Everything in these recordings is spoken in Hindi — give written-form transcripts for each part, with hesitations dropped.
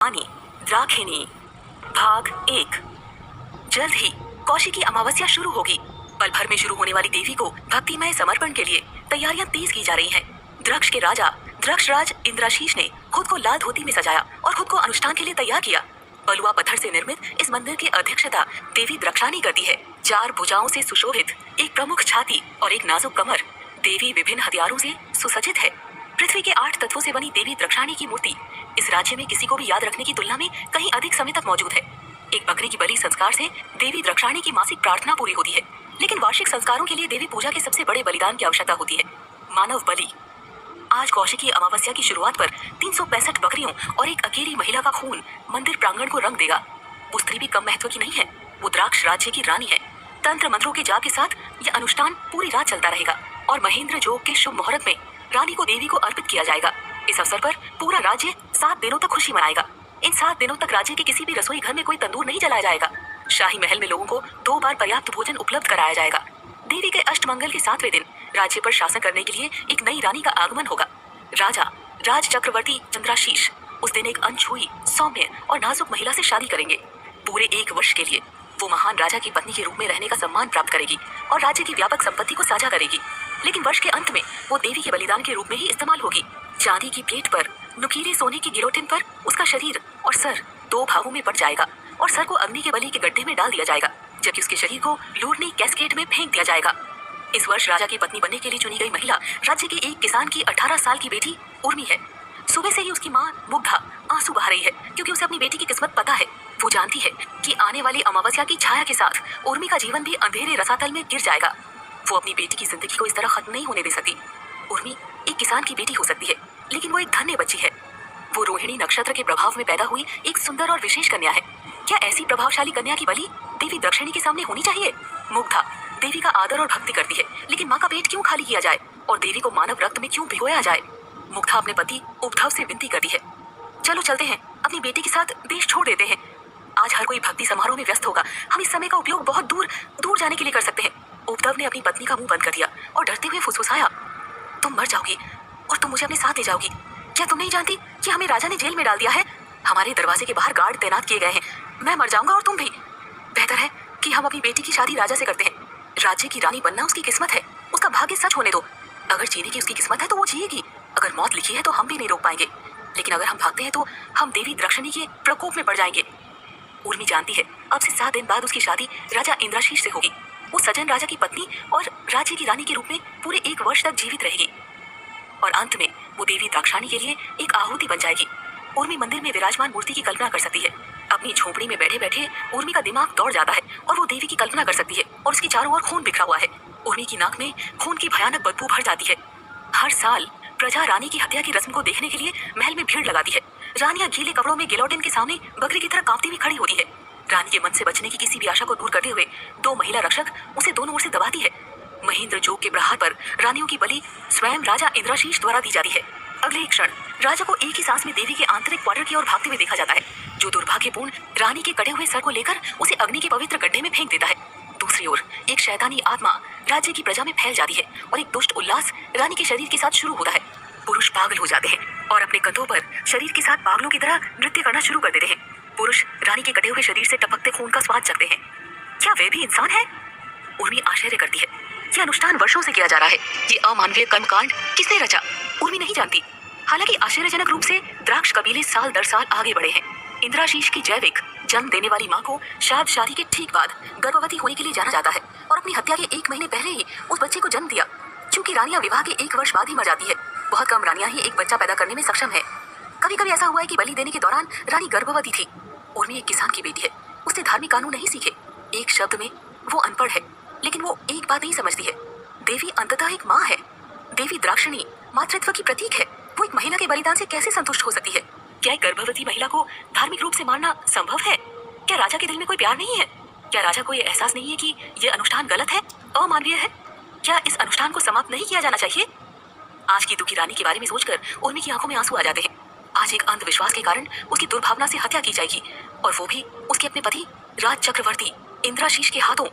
कहानी द्राक्षिणी भाग 1। जल्द ही कौशिकी अमावस्या शुरू होगी। पल भर में शुरू होने वाली देवी को भक्तिमय समर्पण के लिए तैयारियां तेज की जा रही हैं। द्रक्ष के राजा द्रक्षराज इंद्राशीष ने खुद को लाल धोती में सजाया और खुद को अनुष्ठान के लिए तैयार किया। बलुआ पत्थर से निर्मित इस मंदिर की अध्यक्षता देवी द्रक्षाणी करती है। 4 भुजाओं से सुशोभित एक प्रमुख छाती और एक नाजुक कमर, देवी विभिन्न हथियारों से सुसज्जित है। पृथ्वी के 8 तत्वों से बनी देवी द्रक्षाणी की मूर्ति इस राज्य में किसी को भी याद रखने की तुलना में कहीं अधिक समय तक मौजूद है। एक बकरी की बलि संस्कार से देवी द्रक्षाणी की मासिक प्रार्थना पूरी होती है, लेकिन वार्षिक संस्कारों के लिए देवी पूजा के सबसे बड़े बलिदान की आवश्यकता होती है, मानव बलि। आज कौशिकी अमावस्या की शुरुआत पर 365 बकरियों और एक अकेली महिला का खून मंदिर प्रांगण को रंग देगा। वो स्त्री भी कम महत्व की नहीं है, वो द्राक्ष राज्य की रानी है। तंत्र मंत्रों के जाप के साथ यह अनुष्ठान पूरी रात चलता रहेगा और महेंद्र जोग के शुभ मुहूर्त में रानी को देवी को अर्पित किया जाएगा। इस अवसर पर पूरा राज्य 7 दिनों तक खुशी मनाएगा। इन 7 दिनों तक राज्य के किसी भी रसोई घर में कोई तंदूर नहीं जलाया जाएगा। शाही महल में लोगों को 2 बार पर्याप्त भोजन उपलब्ध कराया जाएगा। देवी के अष्टमंगल के 7वें दिन राज्य पर शासन करने के लिए एक नई रानी का आगमन होगा। राजा राज चक्रवर्ती चंद्राशीष उस दिन एक अनछुई, सौम्य और नाजुक महिला से शादी करेंगे। पूरे 1 वर्ष के लिए वो महान राजा की पत्नी के रूप में रहने का सम्मान प्राप्त करेगी और राज्य की व्यापक संपत्ति को साझा करेगी। लेकिन वर्ष के अंत में वो देवी के बलिदान के रूप में ही इस्तेमाल होगी। चांदी की प्लेट पर नुकीले सोने की गिलोटिन पर उसका शरीर और सर 2 भागों में बट जाएगा और सर को अग्नि के बलि के गड्ढे में डाल दिया जाएगा, जबकि उसके शरीर को लूरनी कैस्केड में फेंक दिया जाएगा। इस वर्ष राजा की पत्नी बनने के लिए चुनी गई महिला राज्य के एक किसान की 18 साल की बेटी उर्मी है। सुबह से ही उसकी माँ मुग्धा आंसू बहा रही है, क्योंकि उसे अपनी बेटी की किस्मत पता है। वो जानती है कि आने वाली अमावस्या की छाया के साथ उर्मी का जीवन भी अंधेरे रसातल में गिर जाएगा। वो अपनी बेटी की जिंदगी को इस तरह खत्म नहीं होने दे सकती। उर्मी एक किसान की बेटी हो सकती है, लेकिन वो एक धन्य बच्ची है। वो रोहिणी नक्षत्र के प्रभाव में पैदा हुई एक सुंदर और विशेष कन्या है। क्या ऐसी प्रभावशाली कन्या की बलि देवी द्रक्षिणी के सामने होनी चाहिए? मुग्धा देवी का आदर और भक्ति करती है, लेकिन माँ का पेट क्यों खाली किया जाए और देवी को मानव रक्त में क्यों भिगोया जाए? मुग्धा अपने पति उद्धव से विनती करती है, चलो चलते हैं, अपनी बेटी के साथ देश छोड़ देते हैं। आज हर कोई भक्ति समारोह में व्यस्त होगा, हम इस समय का उपयोग बहुत दूर दूर जाने के लिए कर सकते हैं। उद्धव ने अपनी पत्नी का मुंह बंद कर दिया और डरते हुए फुसफुसाया, तुम मर जाओगी और तुम मुझे अपने साथ ले जाओगी। क्या तुम नहीं जानती कि हमें राजा ने जेल में डाल दिया है? हमारे दरवाजे के बाहर गार्ड तैनात किए गए हैं। मैं मर जाऊंगा और तुम भी। बेहतर है कि हम अपनी बेटी की शादी राजा से करते हैं। राज्य की रानी बनना उसकी किस्मत है, उसका भाग्य सच होने दो। अगर जीने की उसकी किस्मत है तो वो जिएगी, अगर मौत लिखी है तो हम भी नहीं रोक पाएंगे। लेकिन अगर हम भागते हैं तो हम देवी द्रक्षिणी के प्रकोप में पड़ जाएंगे। उर्मी जानती है अब से 7 दिन बाद उसकी शादी राजा इंद्राशीष से होगी। वो सजन राजा की पत्नी और राज्य की रानी के रूप में पूरे 1 वर्ष तक जीवित रहेगी और अंत में वो देवी द्रक्षाणी के लिए एक आहुति बन जाएगी। उर्मी मंदिर में विराजमान मूर्ति की कल्पना कर सकती है। अपनी झोंपड़ी में बैठे बैठे उर्मी का दिमाग दौड़ जाता है और वो देवी की कल्पना कर सकती है और उसकी चारों ओर खून बिखरा हुआ है। उर्मी की नाक में खून की भयानक बदबू भर जाती है। हर साल प्रजा रानी की हत्या की रस्म को देखने के लिए महल में भीड़ लगाती है। रानियां गीले कपड़ों में गिलोटिन के सामने बकरी की तरह कांपती हुई खड़ी होती है। रानी के मन से बचने की किसी भी आशा को दूर करते हुए 2 महिला रक्षक उसे दोनों ओर से दबाती है। महेंद्र जोग के प्रहार पर रानियों की बलि स्वयं राजा इंद्राशीष द्वारा दी जाती है। अगले ही क्षण राजा को एक ही सांस में देवी के आंतरिक क्वार्टर की ओर भागते हुए देखा जाता है, जो दुर्भाग्यपूर्ण रानी के कटे हुए सर को लेकर उसे अग्नि के पवित्र गड्ढे में फेंक देता है। दूसरी ओर एक शैतानी आत्मा राज्य की प्रजा में फैल जाती है और एक दुष्ट उल्लास रानी के शरीर के साथ शुरू होता है। पुरुष पागल हो जाते हैं और अपने कंधों पर शरीर के साथ पागलों की तरह नृत्य करना शुरू कर देते हैं। पुरुष रानी के कटे हुए शरीर से टपकते खून का स्वाद चखते हैं। क्या वे भी इंसान है? उर्मी आश्चर्य करती है, यह अनुष्ठान वर्षों से किया जा रहा है। ये अमानवीय कर्मकांड किसने रचा? उर्मी नहीं जानती। हालांकि आश्चर्यजनक रूप से द्राक्ष कबीले साल दर साल आगे बढ़े हैं। इंद्राशीष की जैविक जन्म देने वाली माँ को शादी के ठीक बाद गर्भवती होने के लिए जाना जाता है और अपनी हत्या के 1 महीने पहले ही उस बच्चे को जन्म दिया। क्योंकि रानियां विवाह के 1 वर्ष बाद ही मर जाती है, बहुत कम रानियां ही एक बच्चा पैदा करने में सक्षम है। कभी कभी ऐसा हुआ है कि बलि देने के दौरान रानी गर्भवती थी। उर्मी एक किसान की बेटी है, उसने धार्मिक कानून नहीं सीखे। एक शब्द में वो अनपढ़ है, लेकिन वो एक बात नहीं समझती है, देवी अंततः एक माँ है। देवी द्रक्षिणी मातृत्व की प्रतीक है। वो एक महिला के बलिदान से कैसे संतुष्ट हो सकती है? क्या एक गर्भवती महिला को धार्मिक रूप से मारना संभव है? क्या राजा के दिल में कोई प्यार नहीं है? क्या राजा को ये एहसास नहीं है कि यह अनुष्ठान गलत है, अमानवीय है? क्या इस अनुष्ठान को समाप्त नहीं किया जाना चाहिए? आज की दुखी रानी के बारे में सोचकर उर्मी की आंखों में आंसू आ जाते हैं। आज एक अंधविश्वास के कारण उसकी दुर्भावना से हत्या की जाएगी, और वो भी उसके अपने पति राज चक्रवर्ती इंद्राशीष के हाथों।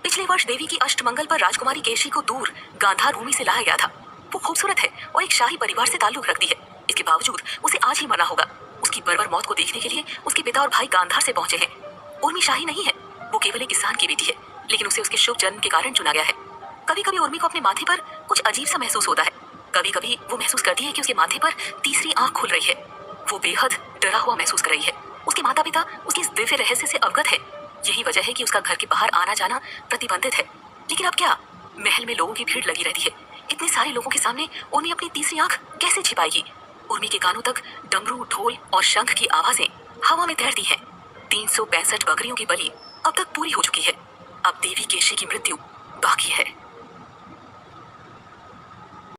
पिछले वर्ष देवी की अष्टमंगल पर राजकुमारी केशी को दूर गांधार भूमि से लाया गया था। वो खूबसूरत है और एक शाही परिवार से ताल्लुक रखती है। इसके बावजूद उसे आज ही मरना होगा। उसकी बर्बर मौत को देखने के लिए उसके पिता और भाई गांधार से पहुंचे हैं। उर्मी शाही नहीं है, वो केवल एक किसान की बेटी है, लेकिन उसे उसके शुभ जन्म के कारण चुना गया है। कभी कभी उर्मी को अपने माथे पर कुछ अजीब सा महसूस होता है। कभी कभी वो महसूस करती है कि उसके माथे पर तीसरी आंख खुल रही है। वो बेहद डरा हुआ महसूस कर रही है। उसके माता पिता उसके इस दिव्य रहस्य से अवगत है। यही वजह है कि उसका घर के बाहर आना जाना प्रतिबंधित है। लेकिन अब क्या? महल में लोगों की भीड़ लगी रहती है। इतने सारे लोगों के सामने उर्मी अपनी तीसरी आंख कैसे छिपाएगी? उर्मी के कानों तक डमरू, ढोल और शंख की आवाजें हवा में तैरती हैं। 365 बकरियों की बलि अब तक पूरी हो चुकी है। अब देवी केशी की मृत्यु बाकी है।